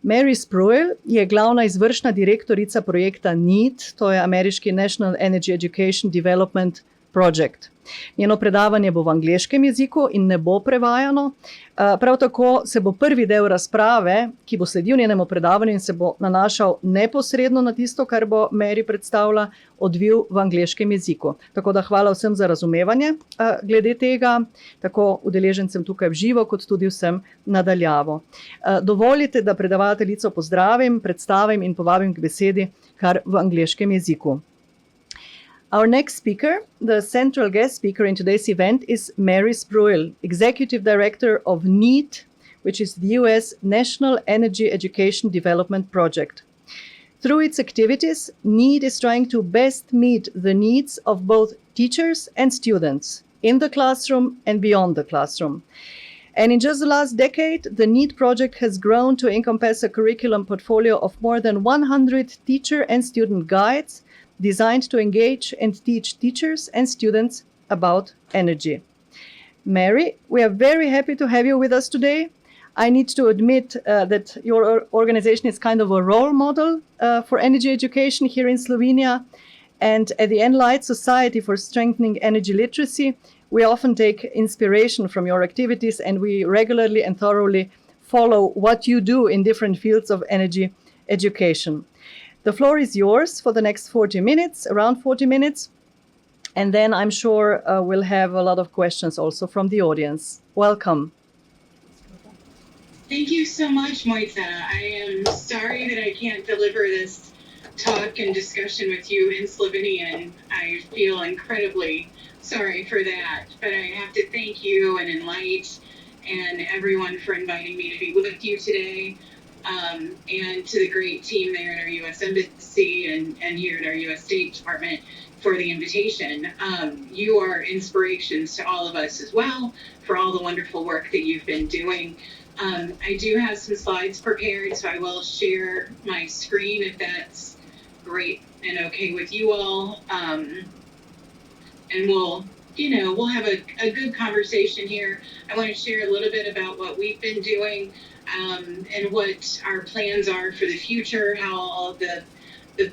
Mary Spruill je glavna izvršna direktorica projekta NEED, to je ameriški National Energy Education Development Project. Njeno predavanje bo v angleškem jeziku in ne bo prevajano. Prav tako se bo prvi del razprave, ki bo sledil njenemu predavanju in se bo nanašal neposredno na tisto, kar bo Mary predstavila, odvil v angleškem jeziku. Tako da hvala vsem za razumevanje glede tega, tako udeležencem tukaj v živo, kot tudi vsem nadaljavo. Dovolite, da predavateljico pozdravim, predstavim in povabim k besedi kar v angleškem jeziku. Our next speaker, the central guest speaker in today's event, is Mary Spruill, Executive Director of NEED, which is the US National Energy Education Development Project. Through its activities, NEED is trying to best meet the needs of both teachers and students in the classroom and beyond the classroom. And in just the last decade, the NEED project has grown to encompass a curriculum portfolio of more than 100 teacher and student guides designed to engage and teach teachers and students about energy. Mary, we are very happy to have you with us today. I need to admit that your organization is kind of a role model for energy education here in Slovenia. And at the Enlight Society for Strengthening Energy Literacy, we often take inspiration from your activities, and we regularly and thoroughly follow what you do in different fields of energy education. The floor is yours for the next 40 minutes, around 40 minutes. And then I'm sure we'll have a lot of questions also from the audience. Welcome. Thank you so much, Moitza. I am sorry that I can't deliver this talk and discussion with you in Slovenian. I feel incredibly sorry for that. But I have to thank you and Enlight and everyone for inviting me to be with you today. And to the great team there at our U.S. Embassy and here at our U.S. State Department for the invitation. You are inspirations to all of us as well for all the wonderful work that you've been doing. I do have some slides prepared, so I will share my screen if that's great and okay with you all. And we'll have a good conversation here. I want to share a little bit about what we've been doing. And what our plans are for the future, how all of the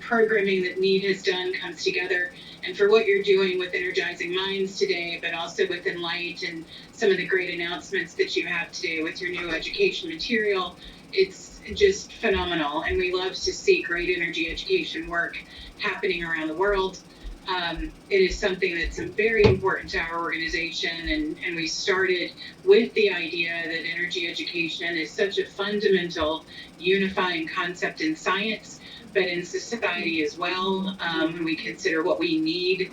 programming that NEED has done comes together, and for what you're doing with Energizing Minds today, but also with Enlight and some of the great announcements that you have today with your new education material. It's just phenomenal, and we love to see great energy education work happening around the world. It is something that's very important to our organization, and we started with the idea that energy education is such a fundamental unifying concept in science, but in society as well. When we consider what we need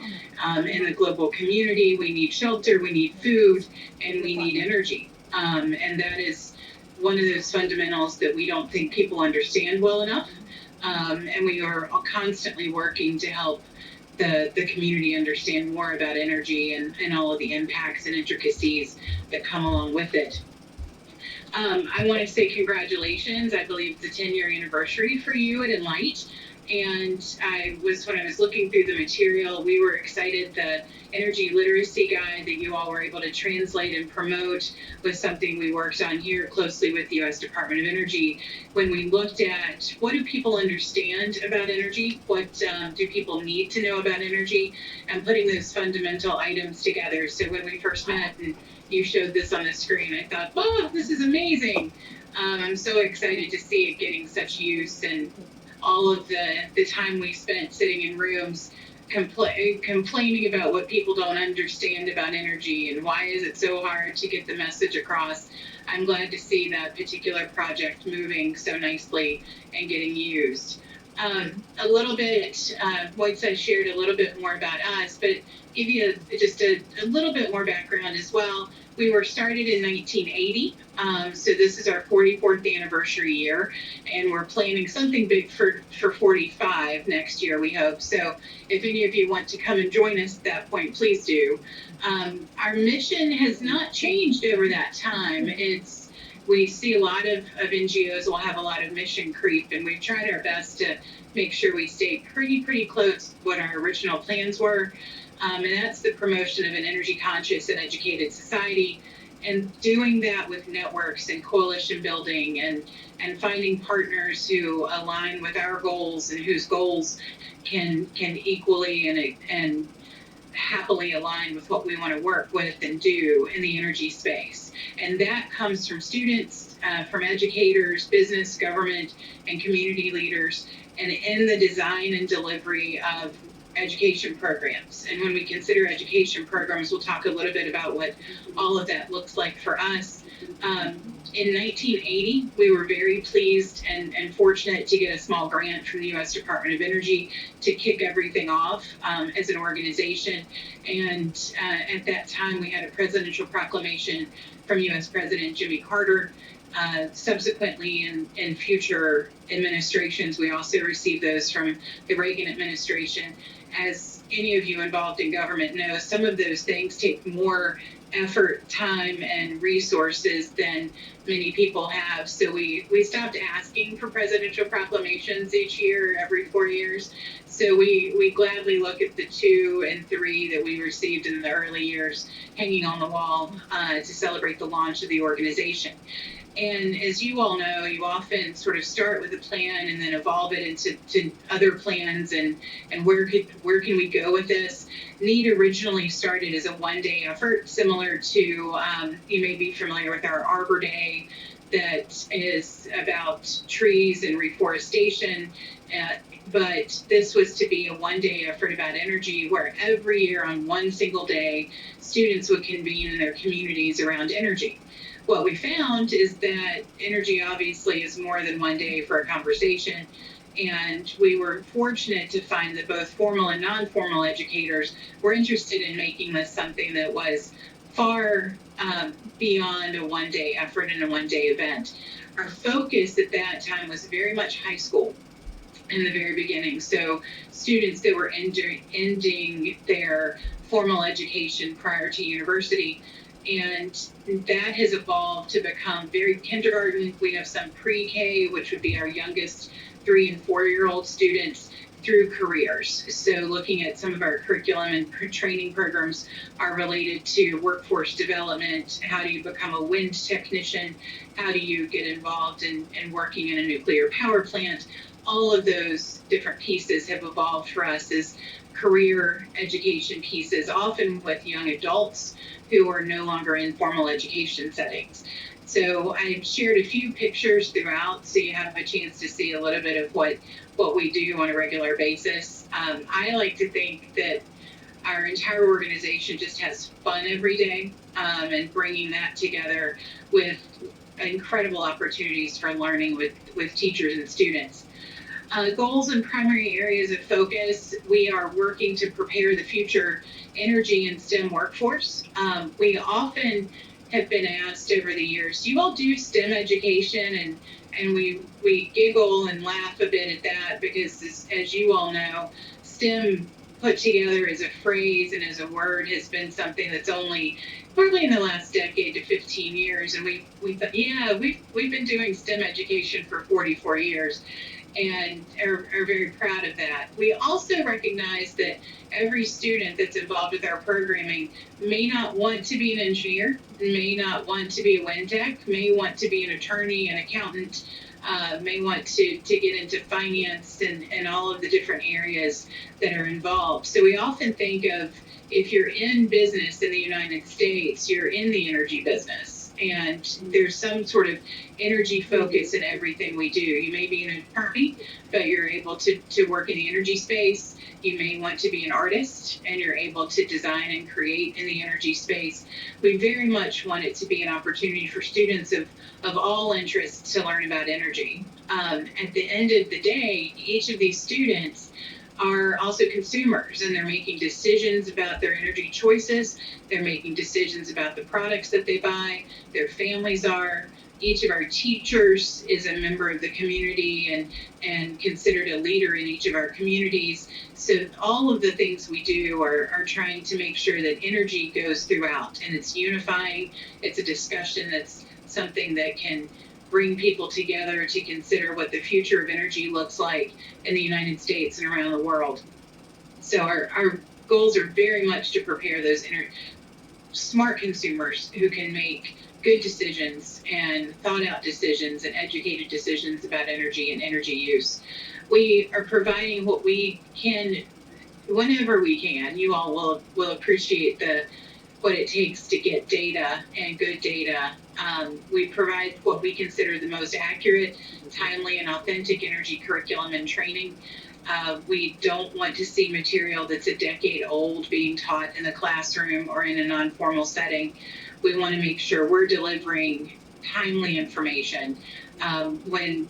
in the global community, we need shelter, we need food, and we need energy. And that is one of those fundamentals that we don't think people understand well enough. And we are constantly working to help the community understand more about energy and all of the impacts and intricacies that come along with it. I want to say congratulations. I believe it's the 10-year anniversary for you at Enlight. And when I was looking through the material, we were excited. The energy literacy guide that you all were able to translate and promote was something we worked on here closely with the U.S. Department of Energy. When we looked at what do people understand about energy, what do people need to know about energy, and putting those fundamental items together. So when we first met and you showed this on the screen, I thought, oh, this is amazing. I'm so excited to see it getting such use, and all of the time we spent sitting in rooms complaining about what people don't understand about energy and why is it so hard to get the message across. I'm glad to see that particular project moving so nicely and getting used. A little bit, Moitza shared a little bit more about us, but give you just a little bit more background as well. We were started in 1980, so this is our 44th anniversary year, and we're planning something big for 45 next year, we hope. So if any of you want to come and join us at that point, please do. Our mission has not changed over that time. We see a lot of NGOs will have a lot of mission creep, and we've tried our best to make sure we stay pretty close to what our original plans were. And that's the promotion of an energy conscious and educated society, and doing that with networks and coalition building and finding partners who align with our goals and whose goals can equally and happily align with what we want to work with and do in the energy space. And that comes from students, from educators, business, government, and community leaders, and in the design and delivery of education programs. And when we consider education programs, we'll talk a little bit about what all of that looks like for us. In 1980, we were very pleased and fortunate to get a small grant from the U.S. Department of Energy to kick everything off as an organization. And at that time, we had a presidential proclamation from U.S. President Jimmy Carter. Subsequently, in future administrations, we also received those from the Reagan administration. As any of you involved in government know, some of those things take more effort, time, and resources than many people have. So we stopped asking for presidential proclamations each year, every 4 years. So we gladly look at the 2 and 3 that we received in the early years hanging on the wall to celebrate the launch of the organization. And as you all know, you often sort of start with a plan and then evolve it into other plans and where can we go with this? NEED originally started as a one-day effort, similar to, you may be familiar with our Arbor Day that is about trees and reforestation. But this was to be a one-day effort about energy where every year on one single day, students would convene in their communities around energy. What we found is that energy obviously is more than one day for a conversation, and we were fortunate to find that both formal and non-formal educators were interested in making this something that was far beyond a one-day effort and a one-day event. Our focus at that time was very much high school in the very beginning, so students that were ending their formal education prior to university. And that has evolved to become very kindergarten. We have some pre-K, which would be our youngest 3 and 4-year-old students, through careers. So looking at some of our curriculum and training programs are related to workforce development. How do you become a wind technician? How do you get involved in working in a nuclear power plant? All of those different pieces have evolved for us as career education pieces, often with young adults who are no longer in formal education settings. So I shared a few pictures throughout, so you have a chance to see a little bit of what we do on a regular basis. I like to think that our entire organization just has fun every day, and bringing that together with incredible opportunities for learning with teachers and students. Goals and primary areas of focus, we are working to prepare the future energy and STEM workforce. We often have been asked over the years, do you all do STEM education? And we giggle and laugh a bit at that because as you all know, STEM put together as a phrase and as a word has been something that's only probably in the last decade to 15 years. And we thought, yeah, we've been doing STEM education for 44 years. And are very proud of that. We also recognize that every student that's involved with our programming may not want to be an engineer, may not want to be a wind tech, may want to be an attorney, an accountant, may want to get into finance and all of the different areas that are involved. So we often think of, if you're in business in the United States, you're in the energy business. And there's some sort of energy focus in everything we do. You may be in an attorney, but you're able to work in the energy space. You may want to be an artist, and you're able to design and create in the energy space. We very much want it to be an opportunity for students of all interests to learn about energy. At the end of the day, each of these students are also consumers, and they're making decisions about their energy choices. They're making decisions about the products that they buy. Their families are. Each of our teachers is a member of the community and considered a leader in each of our communities. So all of the things we do are trying to make sure that energy goes throughout, and it's unifying. It's a discussion that's something that can bring people together to consider what the future of energy looks like in the United States and around the world. So our goals are very much to prepare those smart consumers who can make good decisions and thought out decisions and educated decisions about energy and energy use. We are providing what we can whenever we can. You all will appreciate what it takes to get data and good data. We provide what we consider the most accurate, timely, and authentic energy curriculum and training. We don't want to see material that's a decade old being taught in the classroom or in a non-formal setting. We want to make sure we're delivering timely information. When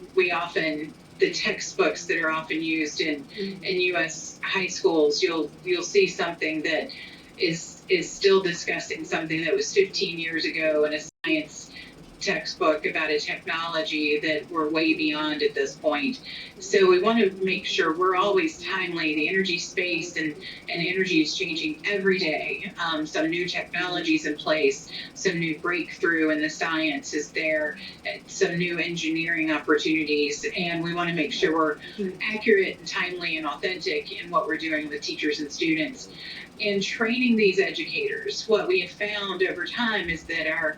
the textbooks that are often used in U.S. high schools, you'll see something that is still discussing something that was 15 years ago in a science textbook about a technology that we're way beyond at this point. So we want to make sure we're always timely. The energy space and energy is changing every day. Some new technologies in place, some new breakthrough in the science is there, some new engineering opportunities, and we want to make sure we're accurate and timely and authentic in what we're doing with teachers and students. And training these educators, what we have found over time is that our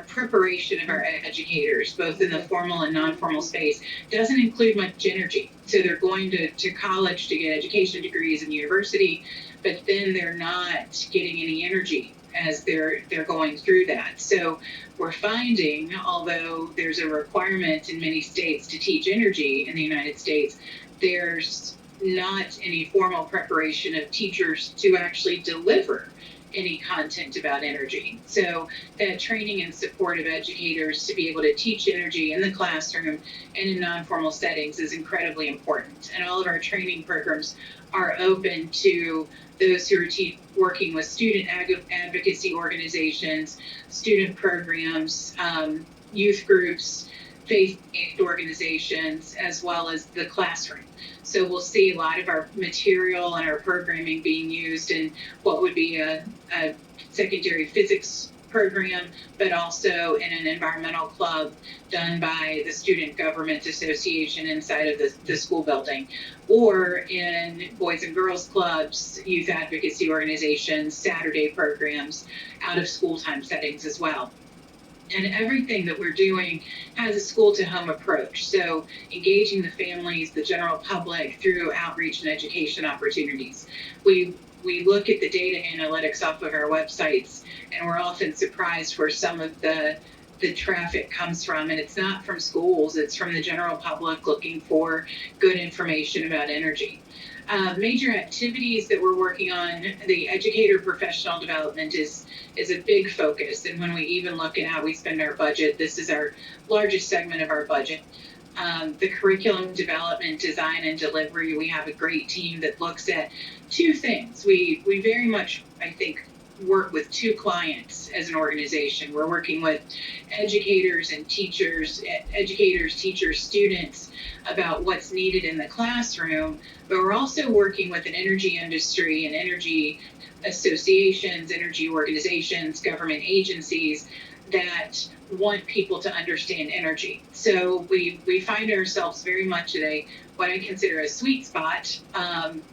preparation of our educators, both in the formal and non-formal space, doesn't include much energy. So they're going to college to get education degrees and university, but then they're not getting any energy as they're going through that. So we're finding, although there's a requirement in many states to teach energy in the United States, there's not any formal preparation of teachers to actually deliver any content about energy. So that training and support of educators to be able to teach energy in the classroom and in non-formal settings is incredibly important. And all of our training programs are open to those who are working with student advocacy organizations, student programs, youth groups, faith-based organizations, as well as the classroom. So we'll see a lot of our material and our programming being used in what would be a secondary physics program, but also in an environmental club done by the Student Government Association inside of the school building, or in boys and girls clubs, youth advocacy organizations, Saturday programs, out of school time settings as well. And everything that we're doing has a school-to-home approach. So engaging the families, the general public through outreach and education opportunities. We look at the data analytics off of our websites, and we're often surprised where some of the traffic comes from. And it's not from schools, it's from the general public looking for good information about energy. Major activities that we're working on, the educator professional development is a big focus. And when we even look at how we spend our budget, this is our largest segment of our budget. The curriculum development, design, and delivery, we have a great team that looks at two things. We very much, I think, work with two clients as an organization. We're working with educators and teachers, teachers, students about what's needed in the classroom, but we're also working with an energy industry and energy associations, energy organizations, government agencies that want people to understand energy. So we find ourselves very much at what I consider a sweet spot,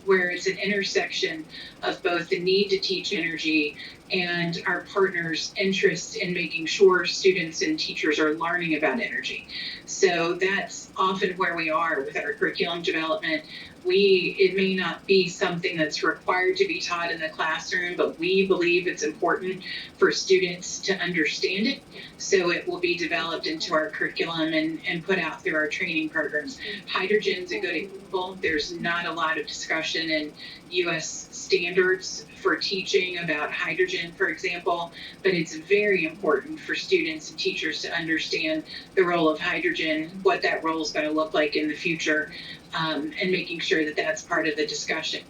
where it's an intersection of both the need to teach energy and our partners' interest in making sure students and teachers are learning about energy. So that's often where we are with our curriculum development. It may not be something that's required to be taught in the classroom, but we believe it's important for students to understand it. So it will be developed into our curriculum and put out through our training programs. Hydrogen's a good example. There's not a lot of discussion in U.S. standards for teaching about hydrogen, for example, but it's very important for students and teachers to understand the role of hydrogen, what that role is going to look like in the future, and making sure that that's part of the discussion.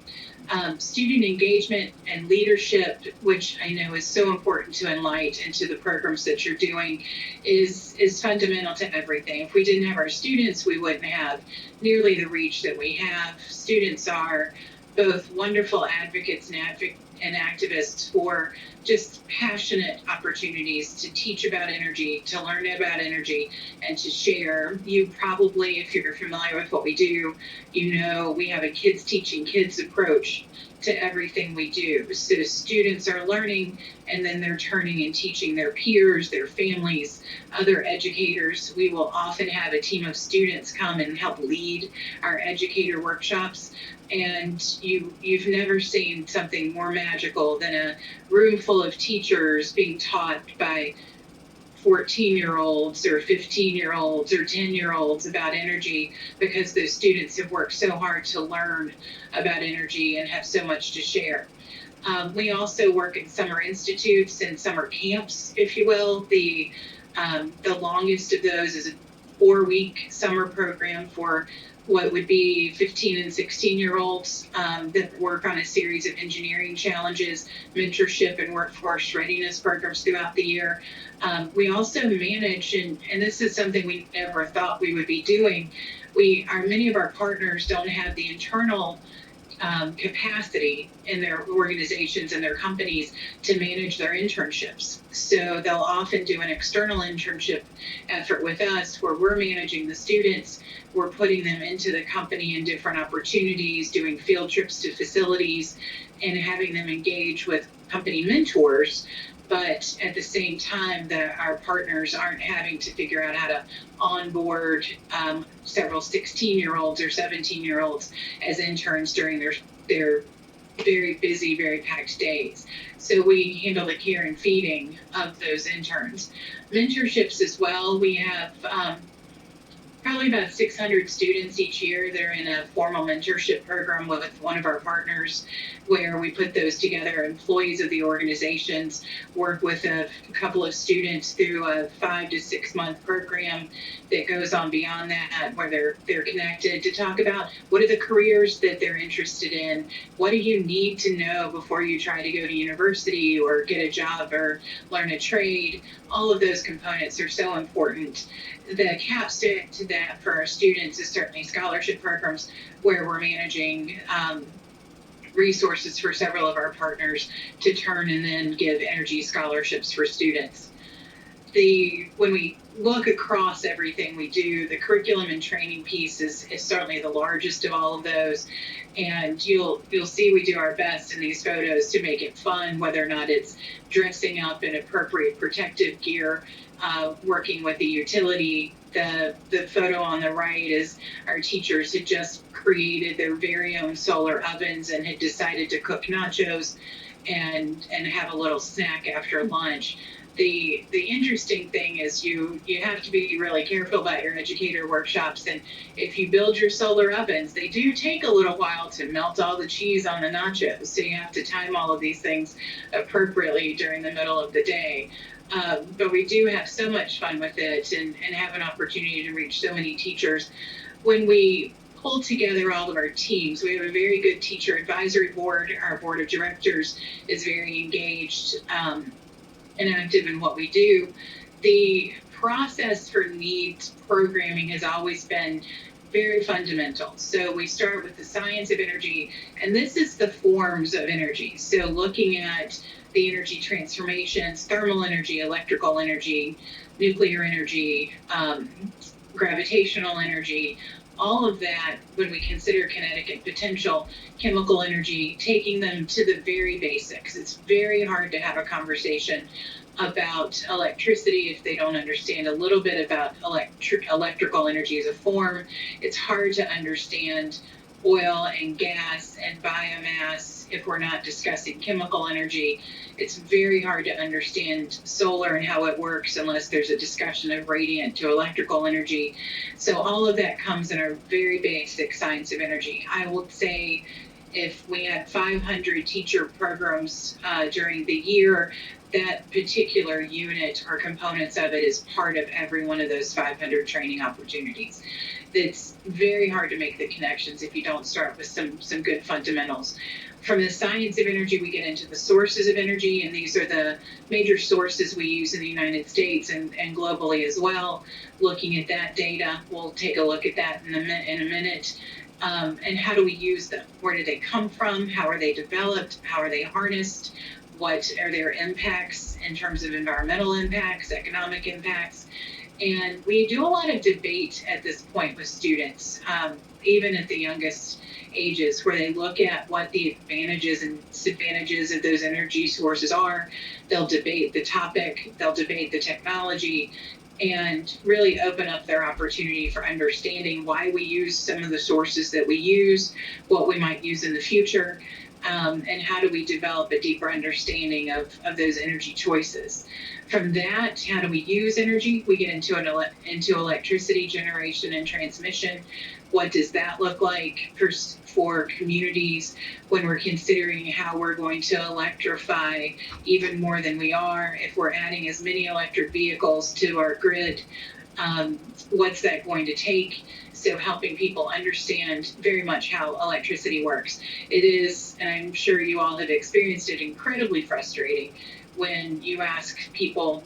Student engagement and leadership, which I know is so important to Enlight and to the programs that you're doing, is fundamental to everything. If we didn't have our students, we wouldn't have nearly the reach that we have. Students are both wonderful advocates and activists for just passionate opportunities to teach about energy, to learn about energy, and to share. You probably, if you're familiar with what we do, you know we have a kids teaching kids approach to everything we do. So students are learning, and then they're turning and teaching their peers, their families, other educators. We will often have a team of students come and help lead our educator workshops. And you've never seen something more magical than a room full of teachers being taught by 14-year-olds or 15-year-olds or 10-year-olds about energy, because those students have worked so hard to learn about energy and have so much to share. We also work in summer institutes and summer camps, if you will. The longest of those is a 4-week summer program for what would be 15 and 16-year-olds that work on a series of engineering challenges, mentorship, and workforce readiness programs throughout the year. We also manage, and this is something we never thought we would be doing, many of our partners don't have the internal capacity in their organizations and their companies to manage their internships. So they'll often do an external internship effort with us where we're managing the students, we're putting them into the company in different opportunities, doing field trips to facilities, and having them engage with company mentors. But at the same time, our partners aren't having to figure out how to onboard several 16-year-olds or 17-year-olds as interns during their very busy, very packed days. So we handle the care and feeding of those interns. Mentorships as well. We have probably about 600 students each year that are in a formal mentorship program with one of our partners, where we put those together. Employees of the organizations work with a couple of students through a 5 to 6 month program that goes on beyond that, where they're connected to talk about what are the careers that they're interested in, what do you need to know before you try to go to university or get a job or learn a trade. All of those components are so important. The capstone to that for our students is certainly scholarship programs, where we're managing resources for several of our partners to turn and then give energy scholarships for students. When we look across everything we do, the curriculum and training piece is certainly the largest of all of those. And you'll see we do our best in these photos to make it fun, whether or not it's dressing up in appropriate protective gear, working with the utility. The photo on the right is our teachers had just created their very own solar ovens and had decided to cook nachos and have a little snack after lunch. The interesting thing is you have to be really careful about your educator workshops, and if you build your solar ovens, they do take a little while to melt all the cheese on the nachos, so you have to time all of these things appropriately during the middle of the day. But we do have so much fun with it and have an opportunity to reach so many teachers. When we pull together all of our teams, we have a very good teacher advisory board. Our board of directors is very engaged and active in what we do. The process for needs programming has always been very fundamental. So we start with the science of energy, and this is the forms of energy. So looking at the energy transformations, thermal energy, electrical energy, nuclear energy, gravitational energy, all of that, when we consider kinetic and potential, chemical energy, taking them to the very basics. It's very hard to have a conversation about electricity if they don't understand a little bit about electrical energy as a form. It's hard to understand oil and gas and biomass if we're not discussing chemical energy. It's very hard to understand solar and how it works unless there's a discussion of radiant to electrical energy. So all of that comes in our very basic science of energy. I would say if we had 500 teacher programs during the year, that particular unit or components of it is part of every one of those 500 training opportunities. It's very hard to make the connections if you don't start with some good fundamentals. From the science of energy, we get into the sources of energy, and these are the major sources we use in the United States and globally as well. Looking at that data, we'll take a look at that in a minute. And how do we use them? Where do they come from? How are they developed? How are they harnessed? what are their impacts in terms of environmental impacts, economic impacts. And we do a lot of debate at this point with students, even at the youngest ages, where they look at what the advantages and disadvantages of those energy sources are. They'll debate the topic, they'll debate the technology, and really open up their opportunity for understanding why we use some of the sources that we use, what we might use in the future, and how do we develop a deeper understanding of those energy choices. From that, how do we use energy? We get into electricity generation and transmission. What does that look like for communities when we're considering how we're going to electrify even more than we are? If we're adding as many electric vehicles to our grid, what's that going to take? So helping people understand very much how electricity works. It is, and I'm sure you all have experienced it, incredibly frustrating when you ask people,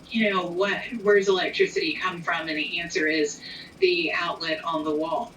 where's electricity come from? And the answer is the outlet on the wall.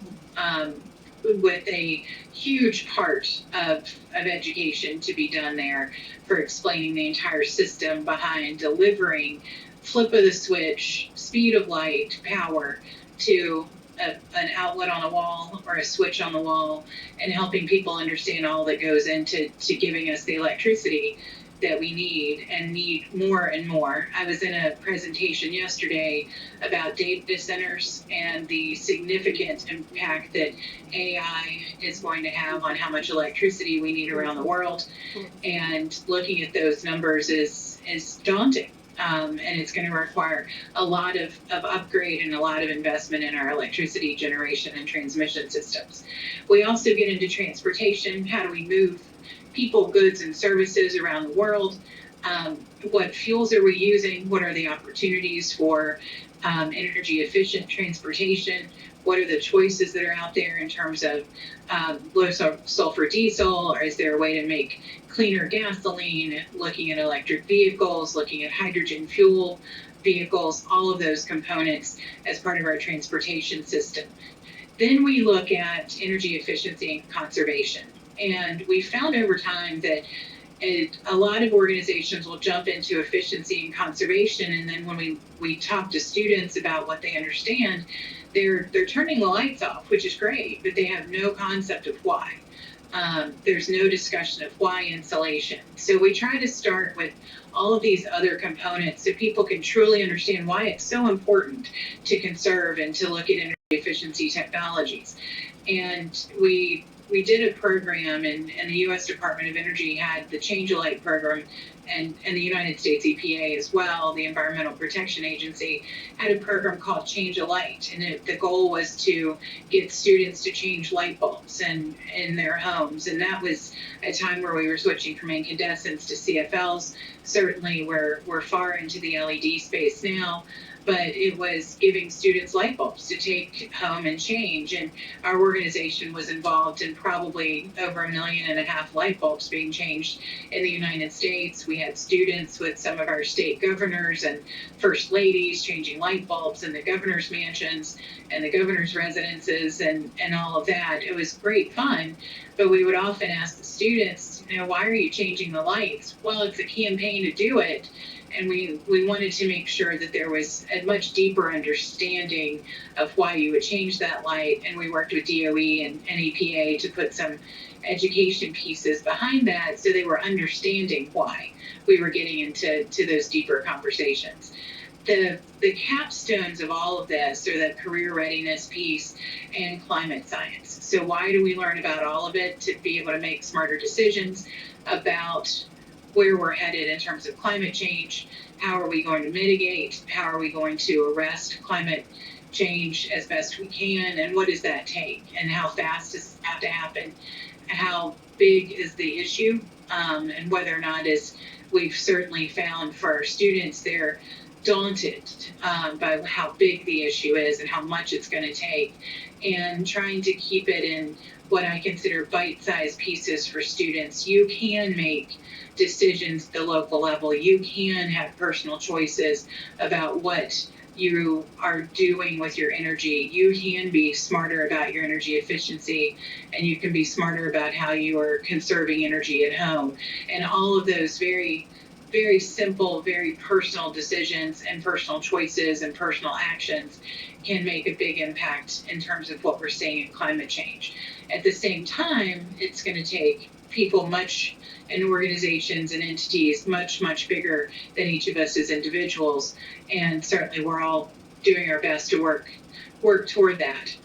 With a huge part of education to be done there for explaining the entire system behind delivering flip of the switch, speed of light, power to an outlet on a wall or a switch on the wall, and helping people understand all that goes into giving us the electricity that we need and need more and more. I was in a presentation yesterday about data centers and the significant impact that AI is going to have on how much electricity we need around the world. And looking at those numbers is daunting. And it's going to require a lot of upgrade and a lot of investment in our electricity generation and transmission systems. We also get into transportation. How do we move people, goods, and services around the world? What fuels are we using? What are the opportunities for energy efficient transportation? What are the choices that are out there in terms of low sulfur diesel, or is there a way to make cleaner gasoline? Looking at electric vehicles, looking at hydrogen fuel vehicles, all of those components as part of our transportation system. Then we look at energy efficiency and conservation. And we found over time that a lot of organizations will jump into efficiency and conservation, and then when we talk to students about what they understand, they're turning the lights off, which is great, but they have no concept of why. There's no discussion of why insulation. So we try to start with all of these other components so people can truly understand why it's so important to conserve and to look at energy efficiency technologies. And we did a program, and the U.S. Department of Energy had the Change a Light program, and the United States EPA as well, the Environmental Protection Agency, had a program called Change a Light. And the goal was to get students to change light bulbs in their homes. And that was a time where we were switching from incandescents to CFLs. Certainly we're far into the LED space now, but it was giving students light bulbs to take home and change. And our organization was involved in probably over 1.5 million light bulbs being changed in the United States. We had students with some of our state governors and first ladies changing light bulbs in the governor's mansions and the governor's residences and all of that. It was great fun, but we would often ask the students, why are you changing the lights? Well, it's a campaign to do it. And we wanted to make sure that there was a much deeper understanding of why you would change that light. And we worked with DOE and EPA to put some education pieces behind that so they were understanding why we were getting into those deeper conversations. The capstones of all of this are the career readiness piece and climate science. So why do we learn about all of it? To be able to make smarter decisions about where we're headed in terms of climate change. How are we going to mitigate? How are we going to arrest climate change as best we can? And what does that take? And how fast does it have to happen? How big is the issue? And whether or not, as we've certainly found for our students, they're daunted by how big the issue is and how much it's going to take, and trying to keep it in what I consider bite-sized pieces for students. You can make decisions at the local level. You can have personal choices about what you are doing with your energy. You can be smarter about your energy efficiency, and you can be smarter about how you are conserving energy at home. And all of those very, very simple, very personal decisions and personal choices and personal actions can make a big impact in terms of what we're seeing in climate change. At the same time, it's going to take people and organizations and entities much bigger than each of us as individuals. And certainly we're all doing our best to work toward that.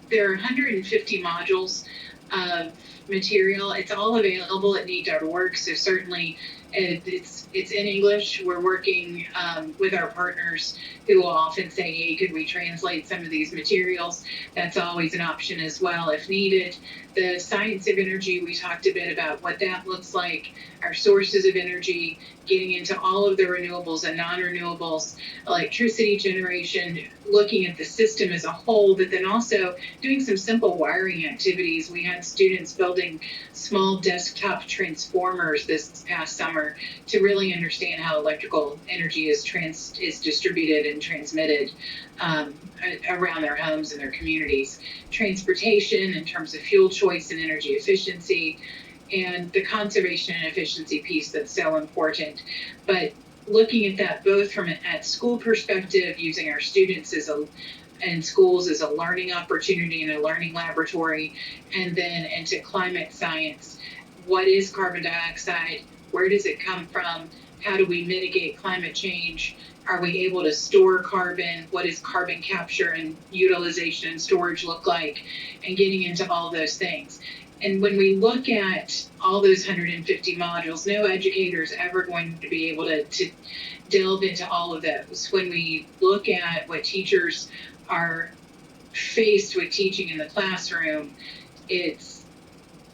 There are 150 modules of material. It's all available at need.org. So certainly it's in English. We're working with our partners who will often say, hey, could we translate some of these materials? That's always an option as well if needed. The science of energy, we talked a bit about what that looks like, our sources of energy, getting into all of the renewables and non-renewables, electricity generation, looking at the system as a whole, but then also doing some simple wiring activities. We had students building small desktop transformers this past summer to really understand how electrical energy is distributed and transmitted around their homes and their communities. Transportation in terms of fuel choice and energy efficiency, and the conservation and efficiency piece that's so important. But looking at that both from at school perspective, using our students and schools as a learning opportunity and a learning laboratory, and then into climate science. What is carbon dioxide? Where does it come from? How do we mitigate climate change? Are we able to store carbon? What does carbon capture and utilization and storage look like? And getting into all those things. And when we look at all those 150 modules, no educator is ever going to be able to delve into all of those. When we look at what teachers are faced with teaching in the classroom, it's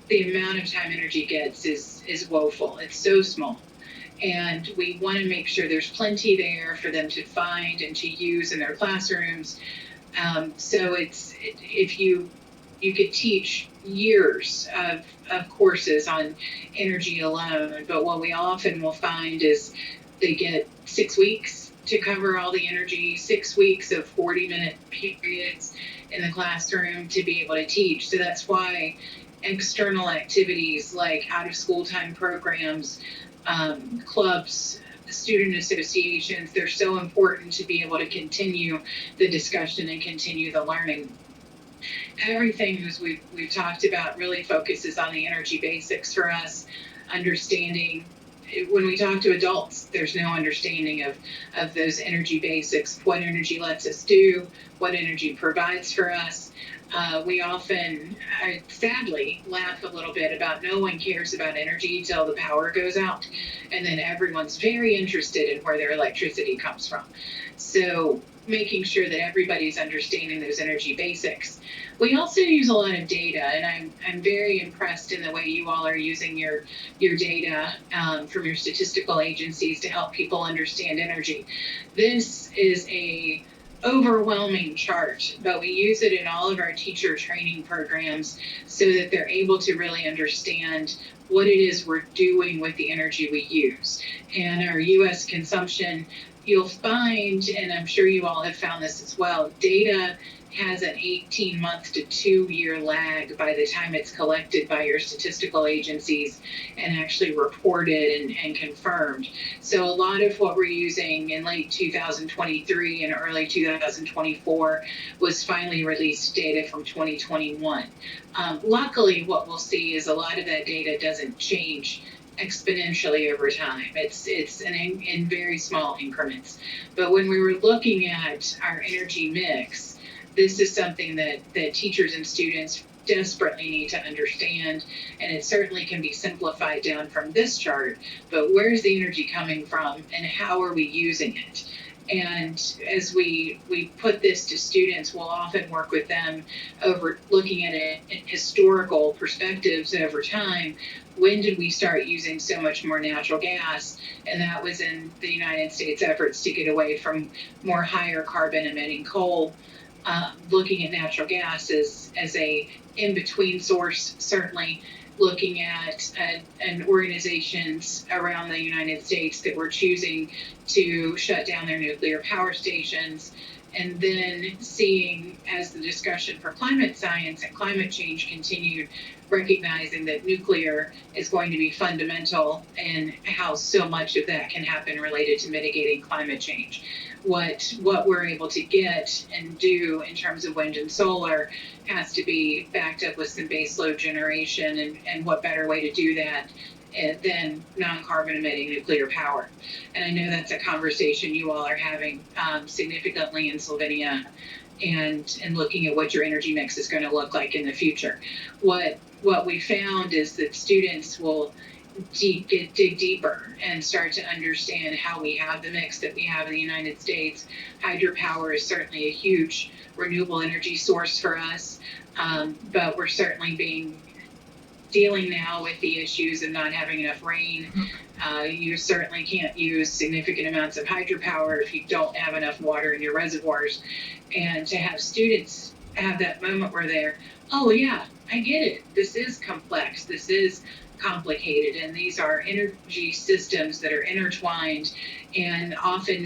the amount of time energy gets is woeful. It's so small. And we want to make sure there's plenty there for them to find and to use in their classrooms. So if you could teach years of courses on energy alone, but what we often will find is they get 6 weeks to cover all the energy, 6 weeks of 40-minute periods in the classroom to be able to teach. So that's why external activities like out-of-school time programs, clubs, student associations, they're so important to be able to continue the discussion and continue the learning. Everything as we've talked about really focuses on the energy basics for us, understanding. When we talk to adults, there's no understanding of those energy basics, what energy lets us do, what energy provides for us. We often, sadly, laugh a little bit about no one cares about energy till the power goes out, and then everyone's very interested in where their electricity comes from. So making sure that everybody's understanding those energy basics. We also use a lot of data, and I'm very impressed in the way you all are using your data from your statistical agencies to help people understand energy. This is a overwhelming chart, but we use it in all of our teacher training programs so that they're able to really understand what it is we're doing with the energy we use. And our U.S. consumption, you'll find, and I'm sure you all have found this as well, data has an 18-month to 2-year lag by the time it's collected by your statistical agencies and actually reported and confirmed. So a lot of what we're using in late 2023 and early 2024 was finally released data from 2021. Luckily, what we'll see is a lot of that data doesn't change exponentially over time. It's in very small increments. But when we were looking at our energy mix, this is something that teachers and students desperately need to understand, and it certainly can be simplified down from this chart, but where's the energy coming from and how are we using it? And as we put this to students, we'll often work with them over looking at it in historical perspectives over time. When did we start using so much more natural gas? And that was in the United States' efforts to get away from more higher carbon emitting coal. Looking at natural gas as a in-between source, certainly looking at organizations around the United States that were choosing to shut down their nuclear power stations, and then seeing, as the discussion for climate science and climate change continued, recognizing that nuclear is going to be fundamental in how so much of that can happen related to mitigating climate change. What we're able to get and do in terms of wind and solar has to be backed up with some baseload generation, and what better way to do that than non-carbon emitting nuclear power. And I know that's a conversation you all are having significantly in Slovenia, and looking at what your energy mix is going to look like in the future. What we found is that students will dig deeper and start to understand how we have the mix that we have in the United States. Hydropower is certainly a huge renewable energy source for us, but we're certainly dealing now with the issues of not having enough rain. You certainly can't use significant amounts of hydropower if you don't have enough water in your reservoirs. And to have students have that moment where they're, oh yeah, I get it. This is complex. This is complicated. And these are energy systems that are intertwined, and often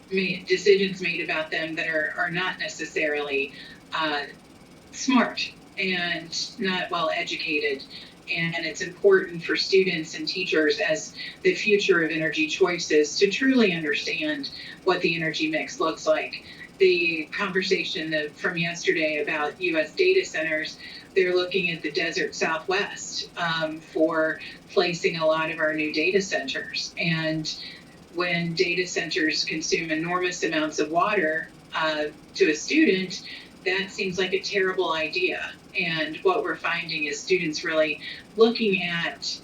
decisions made about them that are not necessarily smart and not well educated. And it's important for students and teachers as the future of energy choices to truly understand what the energy mix looks like. The conversation from yesterday about U.S. data centers, they're looking at the desert Southwest for placing a lot of our new data centers. And when data centers consume enormous amounts of water to a student, that seems like a terrible idea. And what we're finding is students really looking at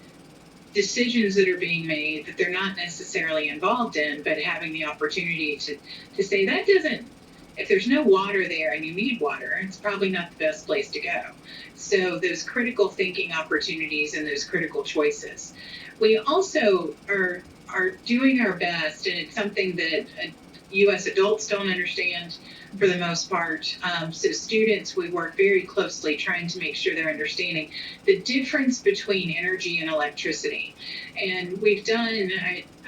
decisions that are being made that they're not necessarily involved in, but having the opportunity to say that doesn't, if there's no water there and you need water, it's probably not the best place to go. So those critical thinking opportunities and those critical choices. We also are doing our best, and it's something that U.S. adults don't understand for the most part. So students, we work very closely trying to make sure they're understanding the difference between energy and electricity. And we've done,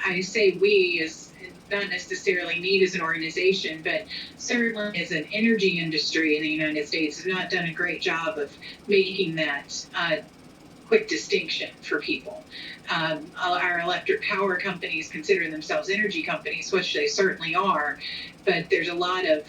I say we as not necessarily NEED as an organization, but certainly as an energy industry in the United States, have not done a great job of making that quick distinction for people. Our electric power companies consider themselves energy companies, which they certainly are, but there's a lot of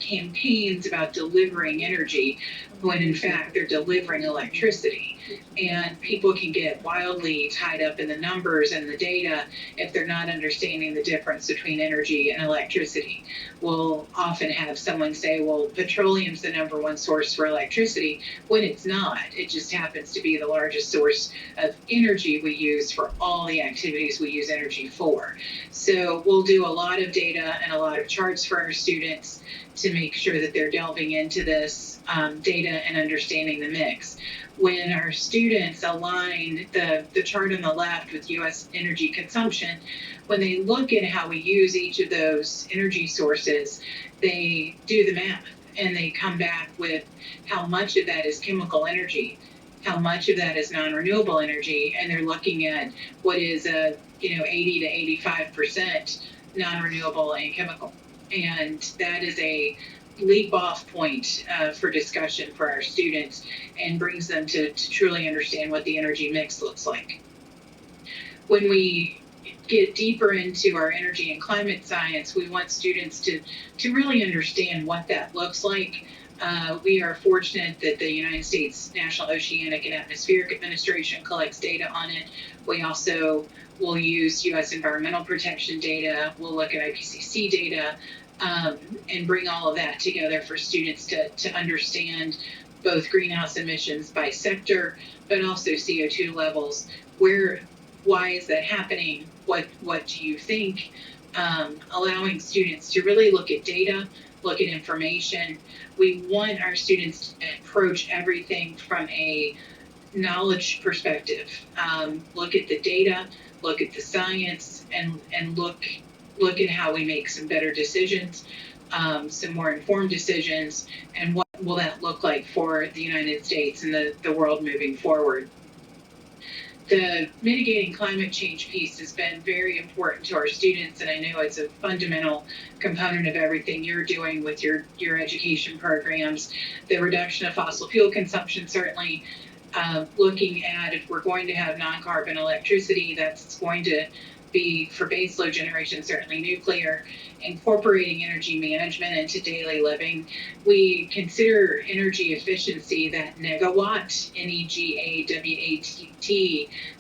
campaigns about delivering energy when in fact they're delivering electricity. And people can get wildly tied up in the numbers and the data if they're not understanding the difference between energy and electricity. We'll often have someone say, well, petroleum's the number one source for electricity, when it's not. It just happens to be the largest source of energy we use for all the activities we use energy for. So we'll do a lot of data and a lot of charts for our students to make sure that they're delving into this data and understanding the mix. When our students align the chart on the left with U.S. energy consumption, when they look at how we use each of those energy sources, they do the math and they come back with how much of that is chemical energy, how much of that is non-renewable energy, and they're looking at what is 80 to 85% non-renewable and chemical. And that is a leap off point for discussion for our students, and brings them to truly understand what the energy mix looks like. When we get deeper into our energy and climate science, we want students to really understand what that looks like. We are fortunate that the United States National Oceanic and Atmospheric Administration collects data on it. We also will use U.S. environmental protection data. We'll look at IPCC data, and bring all of that together for students to understand both greenhouse emissions by sector, but also CO2 levels. Why is that happening? What do you think? Allowing students to really look at data, look at information. We want our students to approach everything from a knowledge perspective. Look at the data, look at the science, and look at how we make some better decisions, some more informed decisions, and what will that look like for the United States and the world moving forward? The mitigating climate change piece has been very important to our students, and I know it's a fundamental component of everything you're doing with your education programs. The reduction of fossil fuel consumption, certainly looking at if we're going to have non-carbon electricity, that's going to be for baseload generation, certainly nuclear, incorporating energy management into daily living. We consider energy efficiency, that negawatt, N-E-G-A-W-A-T-T.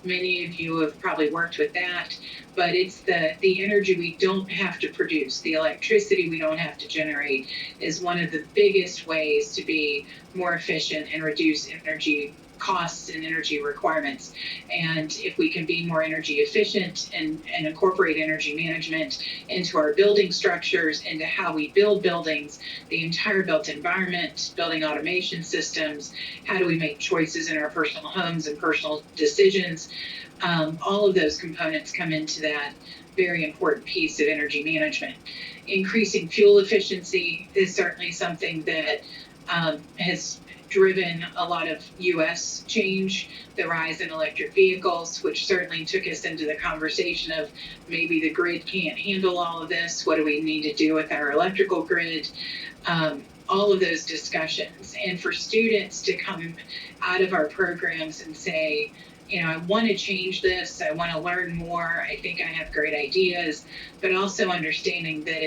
Many of you have probably worked with that, but it's the energy we don't have to produce, the electricity we don't have to generate, is one of the biggest ways to be more efficient and reduce energy costs and energy requirements. And if we can be more energy efficient and incorporate energy management into our building structures, into how we build buildings, the entire built environment, building automation systems, how do we make choices in our personal homes and personal decisions, all of those components come into that very important piece of energy management. Increasing fuel efficiency is certainly something that has driven a lot of U.S. change, the rise in electric vehicles, which certainly took us into the conversation of maybe the grid can't handle all of this. What do we need to do with our electrical grid? All of those discussions. And for students to come out of our programs and say, I want to change this, I want to learn more, I think I have great ideas, but also understanding that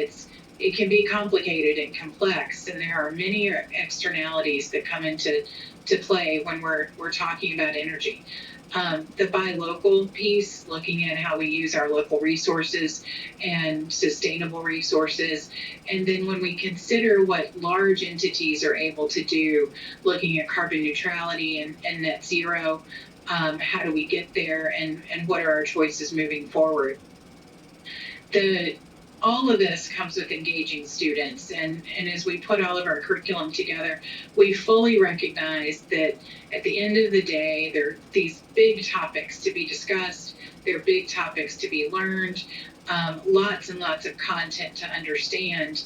it can be complicated and complex, and there are many externalities that come into play when we're talking about energy. The buy local piece, looking at how we use our local resources and sustainable resources, and then when we consider what large entities are able to do, looking at carbon neutrality and net zero, how do we get there, and what are our choices moving forward? All of this comes with engaging students, and as we put all of our curriculum together, we fully recognize that at the end of the day, there are these big topics to be discussed, there are big topics to be learned, lots and lots of content to understand,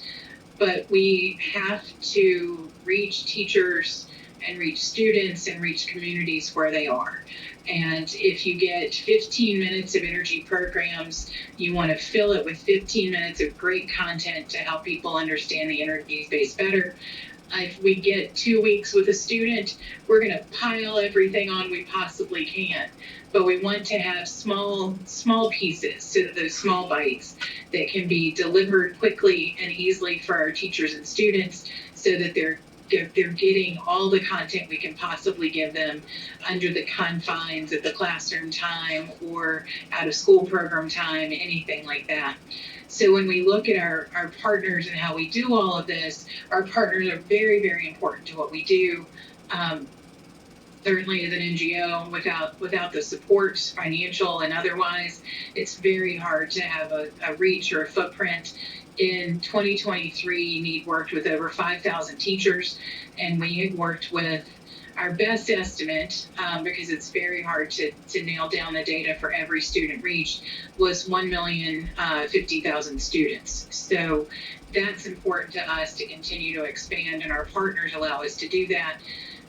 but we have to reach teachers and reach students and reach communities where they are. And if you get 15 minutes of energy programs, you want to fill it with 15 minutes of great content to help people understand the energy space better. If we get 2 weeks with a student, we're going to pile everything on we possibly can. But we want to have small pieces, so those small bites that can be delivered quickly and easily for our teachers and students, so that they're getting all the content we can possibly give them under the confines of the classroom time or out of school program time, anything like that. So when we look at our partners and how we do all of this, our partners are very, very important to what we do. Certainly as an NGO, without the support, financial and otherwise, it's very hard to have a reach or a footprint. In 2023, NEED worked with over 5,000 teachers, and we had worked with our best estimate, because it's very hard to nail down the data for every student reached, was 1,050,000 students. So that's important to us to continue to expand, and our partners allow us to do that.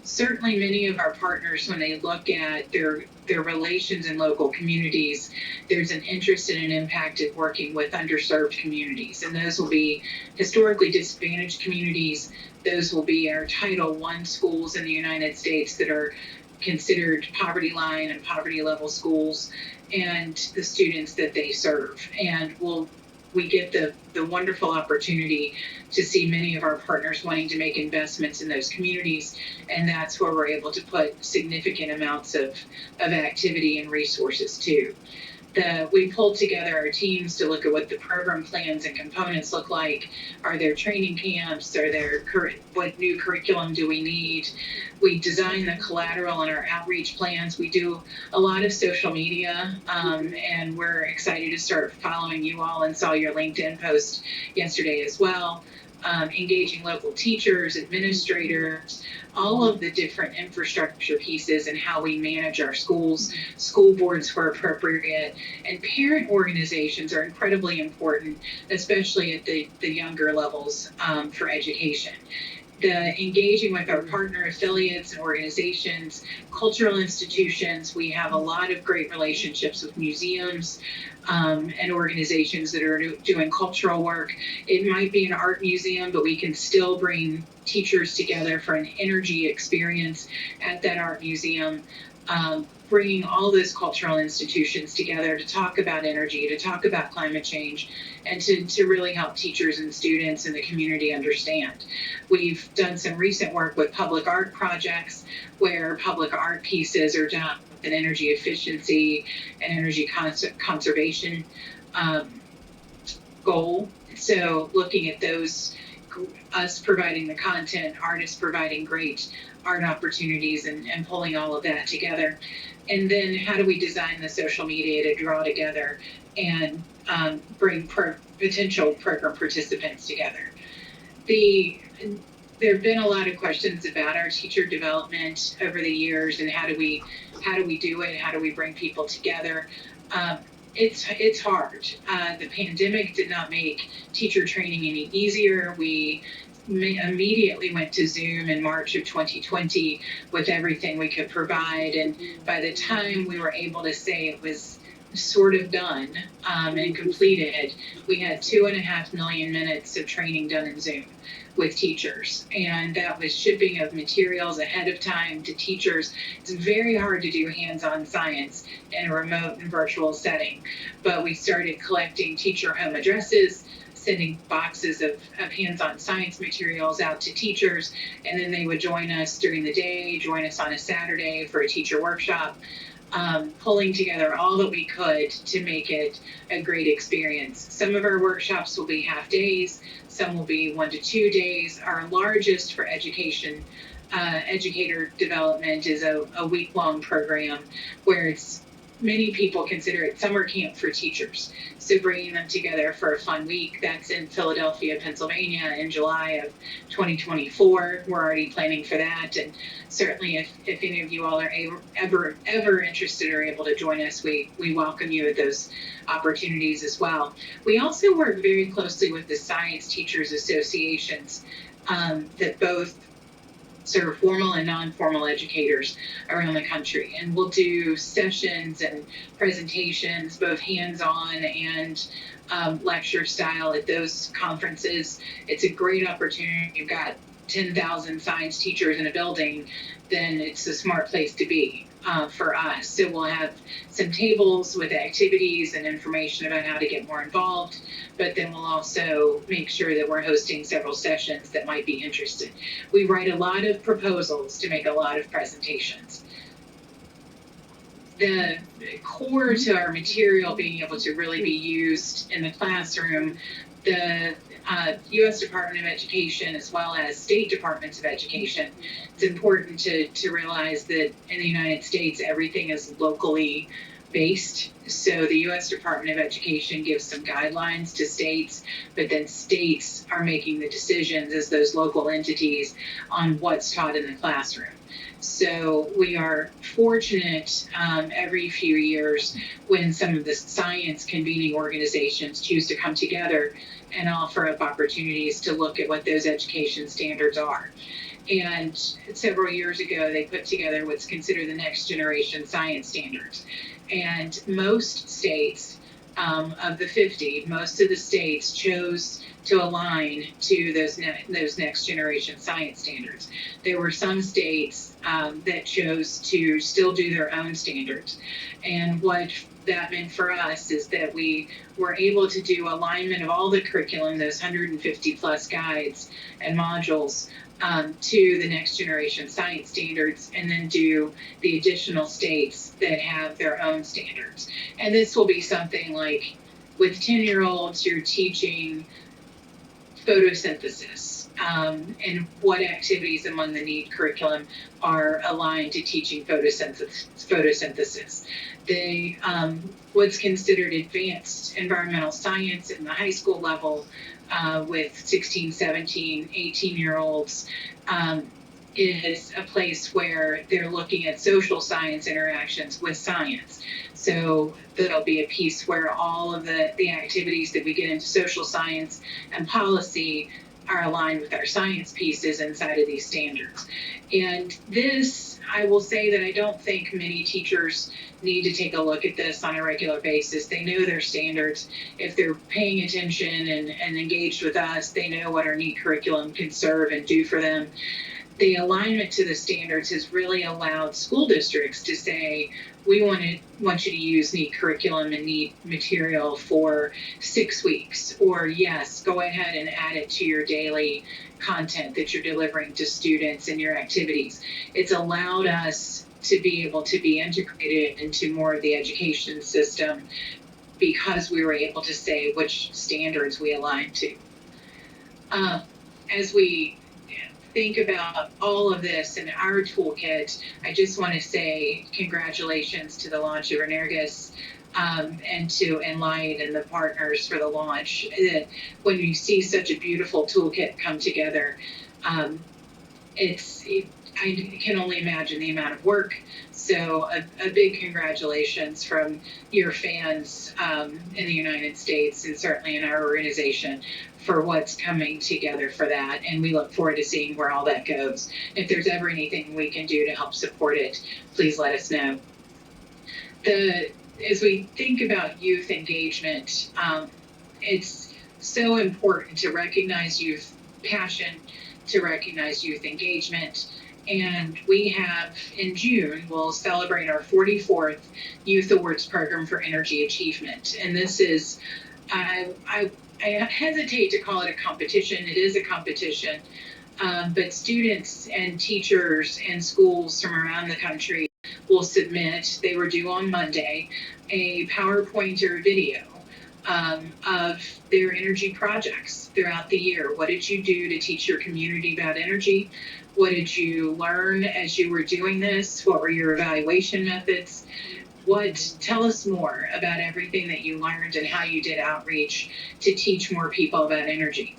Certainly many of our partners, when they look at their relations in local communities, there's an interest and an impact of working with underserved communities. And those will be historically disadvantaged communities. Those will be our Title I schools in the United States that are considered poverty line and poverty level schools, and the students that they serve. And we get the wonderful opportunity to see many of our partners wanting to make investments in those communities, and that's where we're able to put significant amounts of activity and resources too. We pulled together our teams to look at what the program plans and components look like. Are there training camps? What new curriculum do we need? We design the collateral in our outreach plans. We do a lot of social media, and we're excited to start following you all, and saw your LinkedIn post yesterday as well. Engaging local teachers, administrators, all of the different infrastructure pieces and how we manage our schools, school boards where appropriate, and parent organizations are incredibly important, especially at the younger levels for education. the engaging with our partner affiliates and organizations, cultural institutions. We have a lot of great relationships with museums and organizations that are doing cultural work. It might be an art museum, but we can still bring teachers together for an energy experience at that art museum. Bringing all those cultural institutions together to talk about energy, to talk about climate change, and to really help teachers and students in the community understand. We've done some recent work with public art projects where public art pieces are done with an energy efficiency and energy conservation goal. So looking at those, us providing the content, artists providing great art opportunities, and pulling all of that together. And then how do we design the social media to draw together and bring potential program participants together? There have been a lot of questions about our teacher development over the years, and how do we do it? How do we bring people together? It's hard. The pandemic did not make teacher training any easier. We immediately went to Zoom in March of 2020 with everything we could provide, and by the time we were able to say it was sort of done and completed, we had 2.5 million minutes of training done in Zoom with teachers, and that was shipping of materials ahead of time to teachers. It's very hard to do hands-on science in a remote and virtual setting, but we started collecting teacher home addresses, sending boxes of hands-on science materials out to teachers, and then they would join us during the day, join us on a Saturday for a teacher workshop, pulling together all that we could to make it a great experience. Some of our workshops will be half days, some will be 1 to 2 days. Our largest for educator development is a week-long program where it's many people consider it summer camp for teachers. So bringing them together for a fun week, that's in Philadelphia, Pennsylvania in July of 2024. We're already planning for that. And certainly if any of you all are ever interested or able to join us, we welcome you at those opportunities as well. We also work very closely with the Science Teachers Associations that both serve formal and non-formal educators around the country. And we'll do sessions and presentations, both hands-on and lecture style at those conferences. It's a great opportunity. You've got 10,000 science teachers in a building, then it's a smart place to be for us. So we'll have some tables with activities and information about how to get more involved, but then we'll also make sure that we're hosting several sessions that might be interested. We write a lot of proposals to make a lot of presentations. The core to our material being able to really be used in the classroom, the U.S. Department of Education as well as state departments of education. It's important to realize that in the United States, everything is locally based. So the U.S. Department of Education gives some guidelines to states, but then states are making the decisions as those local entities on what's taught in the classroom. So we are fortunate every few years when some of the science convening organizations choose to come together and offer up opportunities to look at what those education standards are. And several years ago, they put together what's considered the next generation science standards. And most states, of the 50, most of the states chose to align to those next generation science standards. There were some states that chose to still do their own standards. And what that meant for us is that we were able to do alignment of all the curriculum, those 150 plus guides and modules, to the next generation science standards, and then do the additional states that have their own standards. And this will be something like with 10-year-olds, you're teaching photosynthesis, and what activities among the NEED curriculum are aligned to teaching photosynthesis. What's considered advanced environmental science in the high school level with 16, 17, 18-year-olds is a place where they're looking at social science interactions with science. So there'll be a piece where all of the activities that we get into social science and policy are aligned with our science pieces inside of these standards. And this, I will say that I don't think many teachers need to take a look at this on a regular basis. They know their standards. If they're paying attention and engaged with us, they know what our NEAT curriculum can serve and do for them. The alignment to the standards has really allowed school districts to say, we want you to use NEAT curriculum and NEAT material for 6 weeks, or yes, go ahead and add it to your daily content that you're delivering to students in your activities. It's allowed us to be able to be integrated into more of the education system because we were able to say which standards we align to. As we think about all of this in our toolkit, I just want to say congratulations to the launch of Energija and to Enlight and the partners for the launch. When you see such a beautiful toolkit come together, I can only imagine the amount of work. So a big congratulations from your fans in the United States and certainly in our organization for what's coming together for that. And we look forward to seeing where all that goes. If there's ever anything we can do to help support it, please let us know. As we think about youth engagement, it's so important to recognize youth passion, to recognize youth engagement. And we have, in June, we'll celebrate our 44th Youth Awards Program for Energy Achievement. And this is, I hesitate to call it a competition. It is a competition. But students and teachers and schools from around the country will submit, they were due on Monday, a PowerPoint or video of their energy projects throughout the year. What did you do to teach your community about energy? What did you learn as you were doing this? What were your evaluation methods? Tell us more about everything that you learned and how you did outreach to teach more people about energy.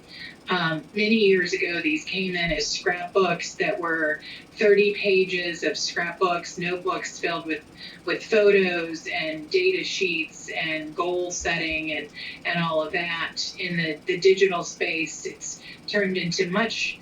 Many years ago, these came in as scrapbooks that were 30 pages of scrapbooks, notebooks filled with photos and data sheets and goal setting and all of that. In the digital space, it's turned into much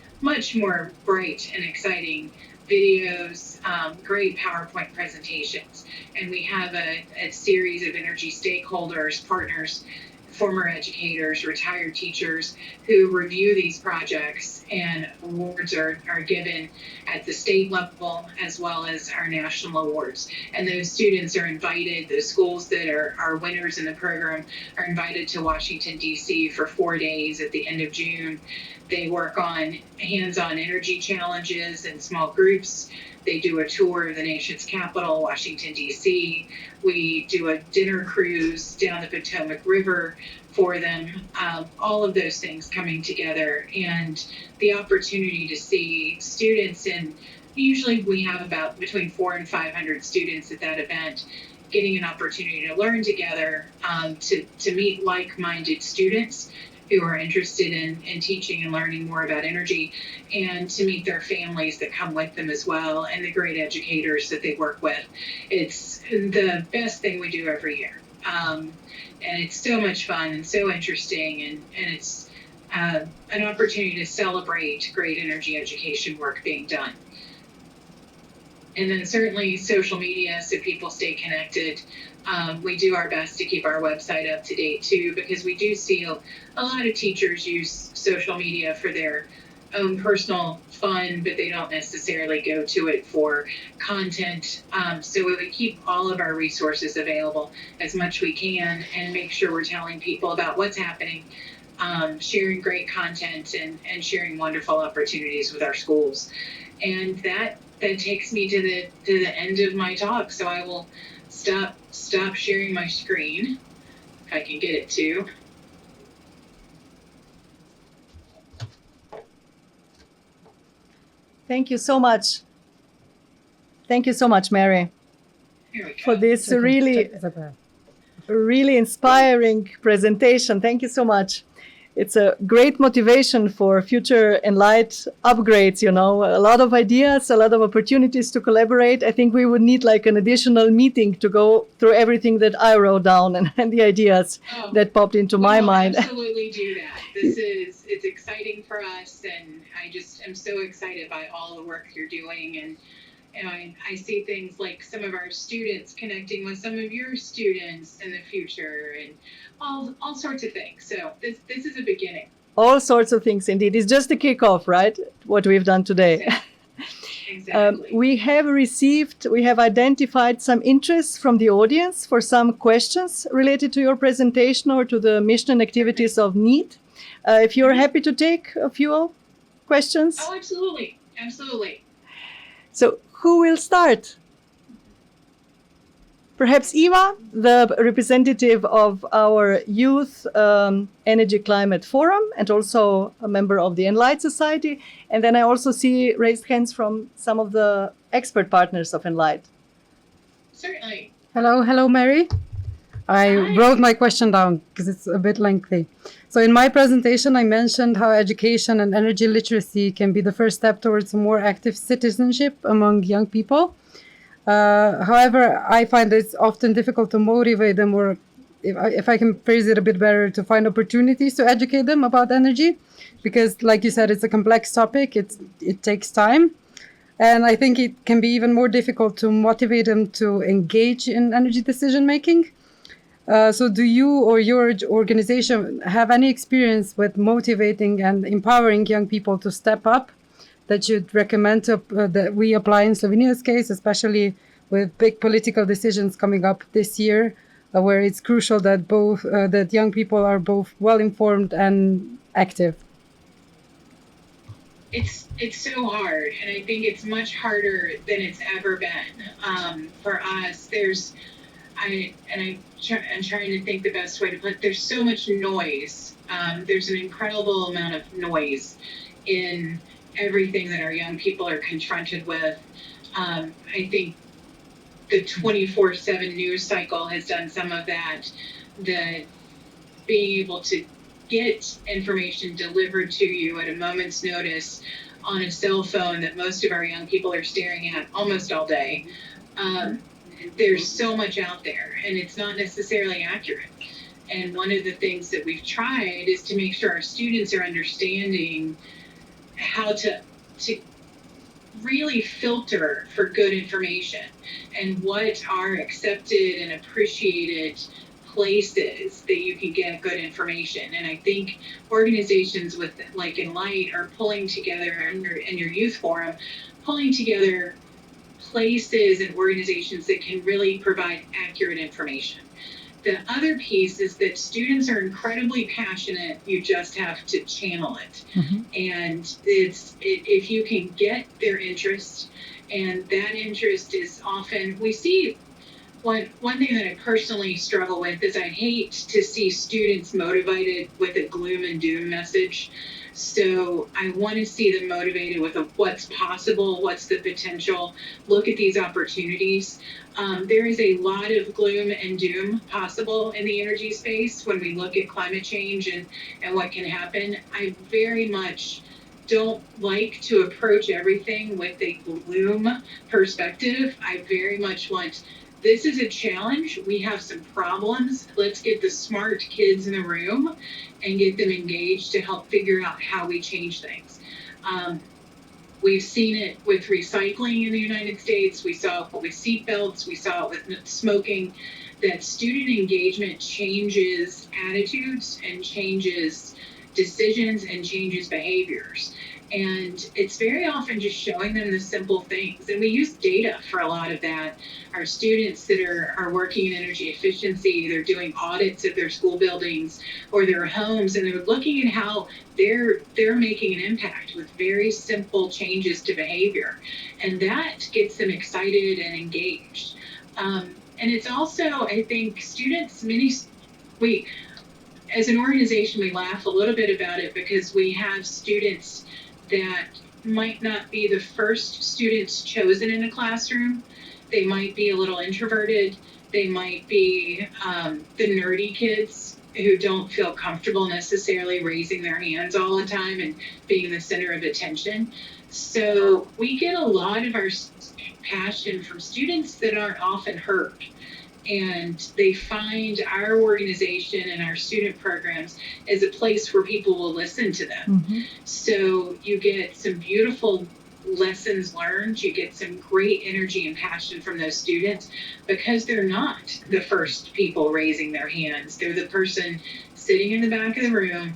more bright and exciting videos, great PowerPoint presentations. And we have a series of energy stakeholders, partners, former educators, retired teachers who review these projects, and awards are given at the state level as well as our national awards. And those students are invited, the schools that are winners in the program are invited to Washington, D.C. for 4 days at the end of June. They work on hands-on energy challenges in small groups. They do a tour of the nation's capital, Washington, D.C. We do a dinner cruise down the Potomac River for them. All of those things coming together, and the opportunity to see students, and usually we have about between 400 and 500 students at that event, getting an opportunity to learn together, to meet like-minded students who are interested in teaching and learning more about energy, and to meet their families that come with them as well, and the great educators that they work with. It's the best thing we do every year. And it's so much fun and so interesting, and it's an opportunity to celebrate great energy education work being done. And then certainly social media, so people stay connected. We do our best to keep our website up to date too, because we do see a lot of teachers use social media for their own personal fun, but they don't necessarily go to it for content. So we keep all of our resources available as much we can, and make sure we're telling people about what's happening, sharing great content, and sharing wonderful opportunities with our schools. And that takes me to the end of my talk. So I will stop sharing my screen, if I can get it to. Thank you so much. Thank you so much, Mary, for this really inspiring presentation. Thank you so much. It's a great motivation for future Enlight upgrades, a lot of ideas, a lot of opportunities to collaborate. I think we would need like an additional meeting to go through everything that I wrote down and the ideas that popped into my mind. Absolutely do that. it's exciting for us, and I just am so excited by all the work you're doing, and I see things like some of our students connecting with some of your students in the future, and all sorts of things. So this is a beginning. All sorts of things indeed. It's just the kickoff, right? What we've done today. Exactly. We have identified some interests from the audience for some questions related to your presentation or to the mission and activities of NEET. If you're happy to take a few questions. Oh, absolutely. Absolutely. So who will start? Perhaps Eva, the representative of our Youth Energy Climate Forum and also a member of the Enlight Society. And then I also see raised hands from some of the expert partners of Enlight. Certainly. Hello, Mary. I wrote my question down because it's a bit lengthy. So in my presentation, I mentioned how education and energy literacy can be the first step towards a more active citizenship among young people. However, I find it's often difficult to motivate them, or if I can phrase it a bit better, to find opportunities to educate them about energy, because like you said, it's a complex topic. It takes time. And I think it can be even more difficult to motivate them to engage in energy decision making. So do you or your organization have any experience with motivating and empowering young people to step up that you'd recommend that we apply in Slovenia's case, especially with big political decisions coming up this year, where it's crucial that that young people are both well-informed and active? It's so hard, and I think it's much harder than it's ever been for us. I'm trying to think the best way to put it. There's so much noise. There's an incredible amount of noise in everything that our young people are confronted with. I think the 24/7 news cycle has done some of that. The being able to get information delivered to you at a moment's notice on a cell phone that most of our young people are staring at almost all day. There's so much out there, and it's not necessarily accurate. And one of the things that we've tried is to make sure our students are understanding how to really filter for good information and what are accepted and appreciated places that you can get good information. And I think organizations like Enlight are pulling together, and your youth forum, pulling together places and organizations that can really provide accurate information. The other piece is that students are incredibly passionate. You just have to channel it. Mm-hmm. And if you can get their interest, and that interest is often, we see one thing that I personally struggle with is I hate to see students motivated with a gloom and doom message. So I want to see them motivated with what's possible, what's the potential, look at these opportunities. There is a lot of gloom and doom possible in the energy space when we look at climate change and what can happen. I very much don't like to approach everything with a gloom perspective. I very much want, this is a challenge. We have some problems. Let's get the smart kids in the room and get them engaged to help figure out how we change things. We've seen it with recycling in the United States. We saw it with seatbelts. We saw it with smoking, that student engagement changes attitudes and changes decisions and changes behaviors. And it's very often just showing them the simple things. And we use data for a lot of that. Our students that are working in energy efficiency, they're doing audits of their school buildings or their homes, and they're looking at how they're making an impact with very simple changes to behavior. And that gets them excited and engaged. And it's also, I think, students, as an organization, we laugh a little bit about it because we have students that might not be the first students chosen in a classroom. They might be a little introverted. They might be the nerdy kids who don't feel comfortable necessarily raising their hands all the time and being the center of attention. So we get a lot of our passion from students that aren't often heard. and they find our organization and our student programs as a place where people will listen to them. Mm-hmm. So you get some beautiful lessons learned, you get some great energy and passion from those students because they're not the first people raising their hands. They're the person sitting in the back of the room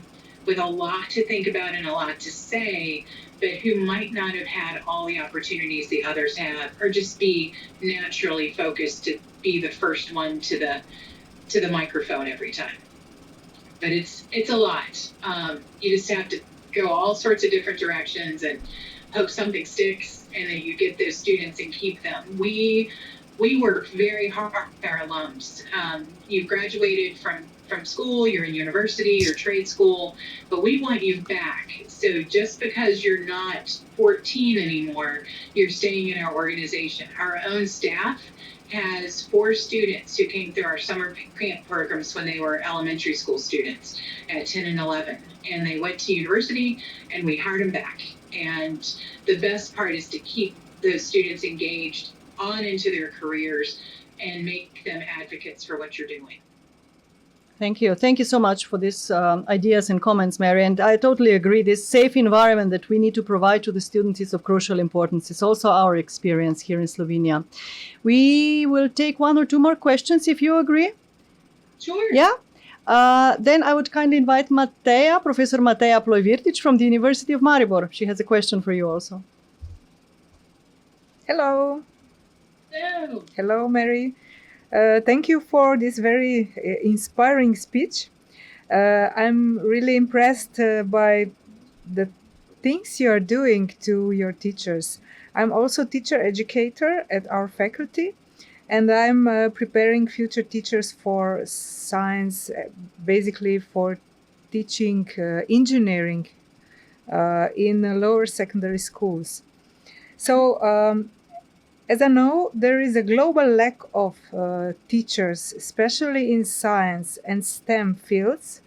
with a lot to think about and a lot to say, but who might not have had all the opportunities the others have, or just be naturally focused to be the first one to the microphone every time. But it's a lot. You just have to go all sorts of different directions and hope something sticks, and then you get those students and keep them. We work very hard with our alums. You've graduated from school, you're in university or trade school, but we want you back. So just because you're not 14 anymore, you're staying in our organization. Our own staff has 4 students who came through our summer camp programs when they were elementary school students at 10 and 11. And they went to university and we hired them back. And the best part is to keep those students engaged on into their careers and make them advocates for what you're doing. Thank you. Thank you so much for these ideas and comments, Mary. And I totally agree. This safe environment that we need to provide to the students is of crucial importance. It's also our experience here in Slovenia. We will take 1 or 2 more questions, if you agree. Sure. Yeah. Then I would kindly invite Mateja, Professor Mateja Plojvirtič from the University of Maribor. She has a question for you also. Hello. Hello. Hello, Mary. Thank you for this very inspiring speech. I'm really impressed by the things you are doing to your teachers. I'm also teacher educator at our faculty, and I'm preparing future teachers for science, basically for teaching engineering in lower secondary schools. So, as I know, there is a global lack of teachers, especially in science and STEM fields.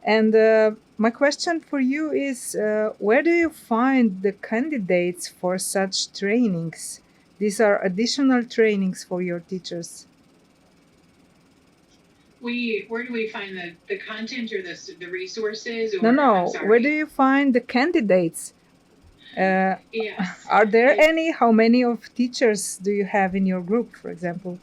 And my question for you is, where do you find the candidates for such trainings? These are additional trainings for your teachers. Where do we find the content or the resources? Or, No. I'm sorry. Where do you find the candidates? Yes. Are there any? How many of teachers do you have in your group, for example?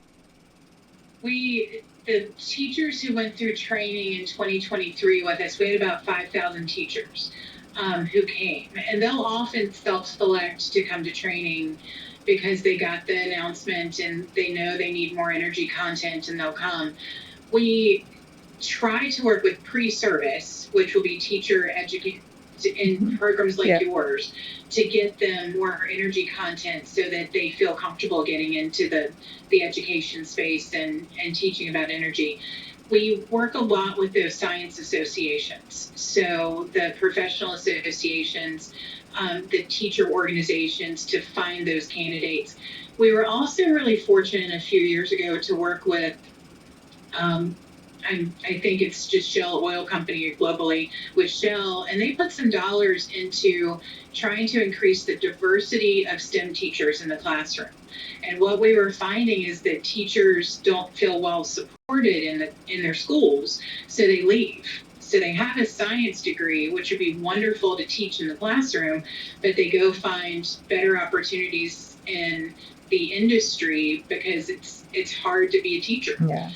The teachers who went through training in 2023 with us, we had about 5,000 teachers who came. And they'll often self-select to come to training because they got the announcement and they know they need more energy content and they'll come. We try to work with pre-service, which will be teacher education in programs like yours, to get them more energy content so that they feel comfortable getting into the education space and teaching about energy. We work a lot with those science associations, so the professional associations, the teacher organizations, to find those candidates. We were also really fortunate a few years ago to work with I think it's just Shell Oil Company globally with Shell, and they put some dollars into trying to increase the diversity of STEM teachers in the classroom. And what we were finding is that teachers don't feel well supported in their schools, so they leave. So they have a science degree, which would be wonderful to teach in the classroom, but they go find better opportunities in the industry because it's hard to be a teacher. Yeah.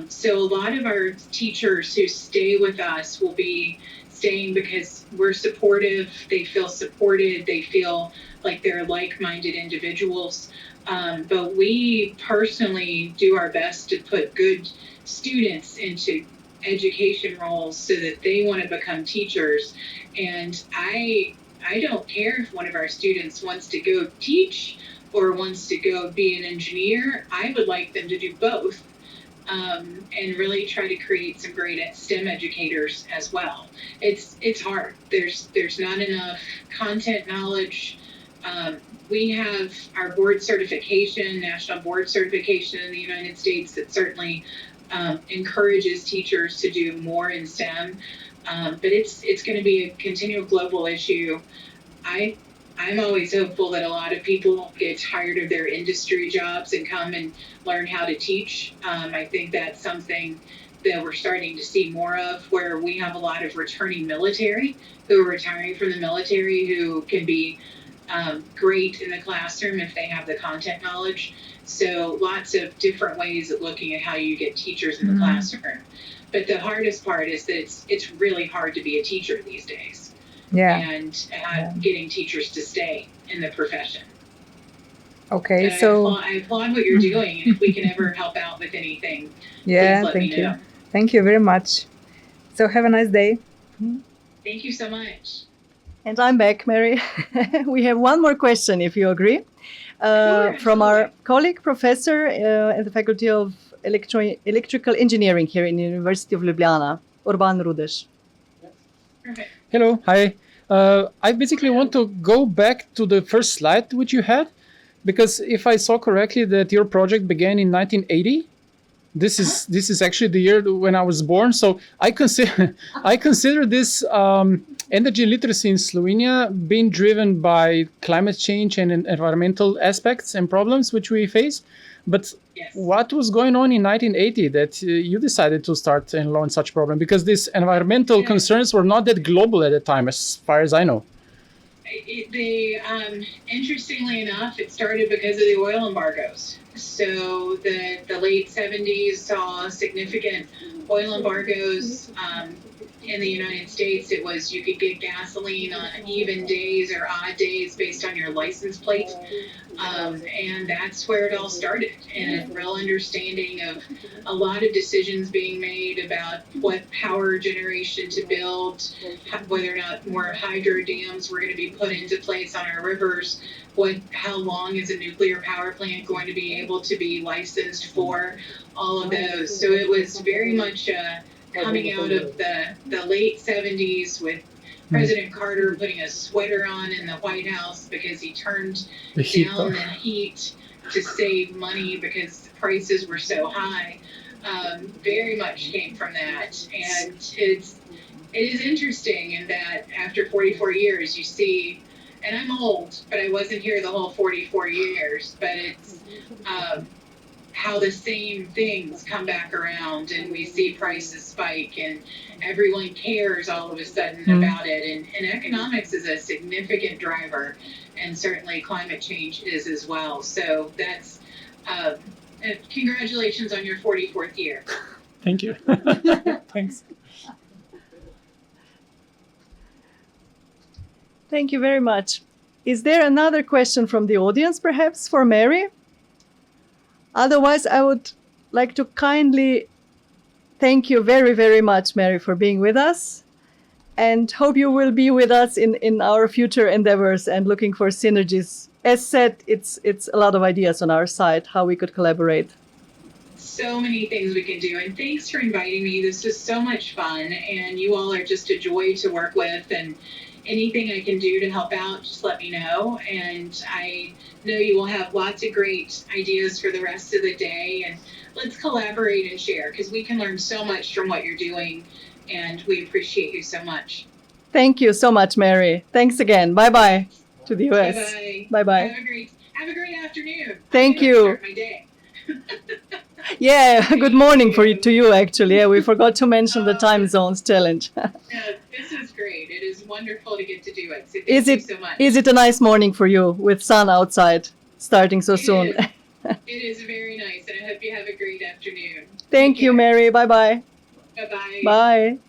So a lot of our teachers who stay with us will be staying because we're supportive, they feel supported, they feel like they're like-minded individuals. But we personally do our best to put good students into education roles so that they want to become teachers. And I don't care if one of our students wants to go teach or wants to go be an engineer. I would like them to do both. And really try to create some great STEM educators as well. It's hard. There's not enough content knowledge. We have our board certification, national board certification in the United States that certainly encourages teachers to do more in STEM. But it's going to be a continual global issue. I I'm always hopeful that a lot of people get tired of their industry jobs and come and learn how to teach. I think that's something that we're starting to see more of, where we have a lot of returning military who are retiring from the military who can be great in the classroom if they have the content knowledge. So lots of different ways of looking at how you get teachers in the classroom. But the hardest part is that it's really hard to be a teacher these days. Yeah. And getting teachers to stay in the profession. Okay. But So I applaud what you're doing. If we can ever help out with anything, yeah, please let thank me you. know. Thank you very much. So have a nice day. Thank you so much. And I'm back, Mary. We have one more question, if you agree, from our colleague, professor at the Faculty of Electrical Engineering here in the University of Ljubljana, Urban Rudesh. Perfect. Hello, hi. I basically want to go back to the first slide which you had, because if I saw correctly that your project began in 1980, this is actually the year when I was born. So I consider this energy literacy in Slovenia being driven by climate change and environmental aspects and problems which we face. But Yes. what was going on in 1980 that you decided to start and launch such program? Because these environmental concerns were not that global at the time, as far as I know. Interestingly enough, it started because of the oil embargoes. So the late 70s saw significant oil embargoes in the United States. It was you could get gasoline on even days or odd days based on your license plate. And that's where it all started, and a real understanding of a lot of decisions being made about what power generation to build, whether or not more hydro dams were going to be put into place on our rivers, how long is a nuclear power plant going to be able to be licensed for, all of those. So it was very much coming out of the late 70s with President Carter putting a sweater on in the White House because he turned down the heat to save money because the prices were so high. Very much came from that. And it is interesting in that after 44 years, you see, and I'm old, but I wasn't here the whole 44 years, but it's how the same things come back around, and we see prices spike and everyone cares all of a sudden about it. And economics is a significant driver, and certainly climate change is as well. So that's congratulations on your 44th year. Thank you. Thanks. Thank you very much. Is there another question from the audience, perhaps, for Mary? Otherwise, I would like to kindly thank you very, very much, Mary, for being with us, and hope you will be with us in our future endeavors and looking for synergies. As said, it's a lot of ideas on our side, how we could collaborate. So many things we can do, and thanks for inviting me. This was so much fun, and you all are just a joy to work with, and anything I can do to help out, just let me know. And I know you will have lots of great ideas for the rest of the day, and let's collaborate and share, because we can learn so much from what you're doing, and we appreciate you so much. Thank you so much, Mary. Thanks again. Bye-bye to the US. Bye-bye. Bye-bye. Have a great afternoon. Thank I'm gonna you. Start my day. Yeah, good morning to you, actually. Yeah, we forgot to mention the time zones challenge. No, this is great. It is wonderful to get to do it. So thank you so much. Is it a nice morning for you with sun outside starting so soon? It is very nice, and I hope you have a great afternoon. Thank Take you, care. Mary. Bye-bye. Bye-bye. Bye.